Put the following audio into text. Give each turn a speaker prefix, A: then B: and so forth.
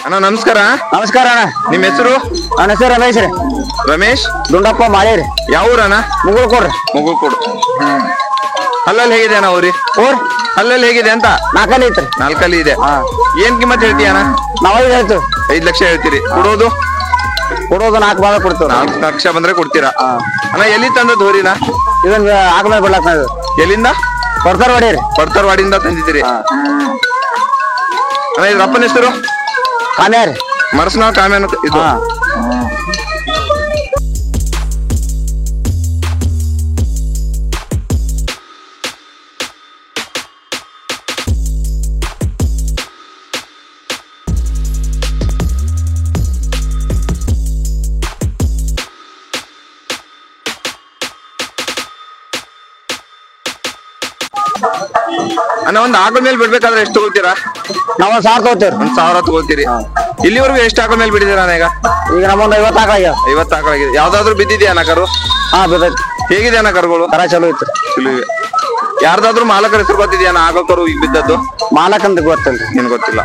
A: ಅಣ್ಣ ನಮಸ್ಕಾರ.
B: ನಮಸ್ಕಾರ ಅಣ್ಣ.
A: ನಿಮ್ ಹೆಸರು?
B: ನನ್ನ ಹೆಸರು ರಮೇಶ್ ರೀ.
A: ರಮೇಶ್
B: ದುಂಡಪ್ಪ ಮಾಳೇರಿ.
A: ಯಾವ ಊರಣ್ಣ?
B: ಮುಗುಳ್ ಕೊಡ್ರಿ.
A: ಮುಗುಳ್ ಕೊಡು. ಅಲ್ಲಲ್ಲಿ ಹೇಗಿದೆ ಅಣ್ಣ ಊರಿ?
B: ಊರ್
A: ಅಲ್ಲಲ್ಲಿ ಹೇಗಿದೆ ಅಂತ?
B: ನಾಲ್ಕಲ್ಲಿ ಐತ್ರಿ.
A: ನಾಲ್ಕಲ್ಲಿ ಇದೆ.
B: ಹಾ.
A: ಏನ್ ಕಿಮ್ಮತ್ ಹೇಳ್ತೀಯ ಅಣ್ಣ?
B: ನಾವ್ 5 ಹೇಳ್ತೀವಿ.
A: 5 ಲಕ್ಷ ಹೇಳ್ತೀರಿ. ಕೊಡೋದು?
B: ಕೊಡೋದು 4 ಭಾಗ ಕೊಡ್ತೀವಿ.
A: 4 ಲಕ್ಷ ಬಂದ್ರೆ ಕೊಡ್ತೀರಾ? ಅಣ್ಣ ಎಲ್ಲಿ ತಂದದ್ದು ಹೋರಿನ?
B: ಇದನ್ನ ಆದ್ಮೇಲೆ ಬಿಡ್ಲಾಕ್ ನಾವು.
A: ಎಲ್ಲಿಂದ?
B: ಕೊಡ್ತಾರ ಹೊಡೀರಿ.
A: ಬರ್ತರ್ವಾಡಿಯಿಂದ ತಂದಿದ್ದೀರಿ. ಅಣ್ಣ ಇದ್ರ ಅಪ್ಪನ ಹೆಸರು?
B: ಕಾಮ್ಯಾ ರೀ.
A: ಮರಸನಾಳ್ ಕಾಮ್ಯಾನ ಇದು.
B: ಹಾ.
A: ಅಣ್ಣ ಒಂದ್ ಆಕಳ ಮೇಲೆ ಬಿಡ್ಬೇಕಾದ್ರೆ ಎಷ್ಟು ತಗೋತೀರಾ?
B: ನಾವ್ 1,000 ತಗೋತೀವ್ರಿ.
A: 1,000 ತಗೋತೀರಿ. ಇಲ್ಲಿವರೆಗೂ ಎಷ್ಟು ಆಕಳ ಮೇಲೆ ಬಿಡಿದೀರ ಅಣ್ಣ ಈಗ?
B: ಈಗ ನಮ್ಮೊಂದ್ 50 ಆಗ್ಯಾವ.
A: 50 ಆಕಳ ಆಗಿದೆ. ಯಾವ್ದಾದ್ರು ಬಿದ್ದಿದ್ಯಾ ಅಣ್ಣ ಕರು?
B: ಹಾ ಬಿದ್ದೈತಿ.
A: ಹೇಗಿದೆ ಅಣ್ಣ ಕರುಗಳು?
B: ತರ ಚಲೋ ಐತ್ರಿ.
A: ಚಲೋ ಇವೆ. ಯಾರ್ದಾದ್ರು ಮಾಲಕರ ಹೆಸರು ಗೊತ್ತಿದ್ಯಾ ಅಣ್ಣ ಆಕಳ ಕರು ಈಗ ಬಿದ್ದದ್ದು?
B: ಮಾಲಕಂತ ಗೊತ್ತಿಲ್ರಿ.
A: ನಿನ್ ಗೊತ್ತಿಲ್ಲ.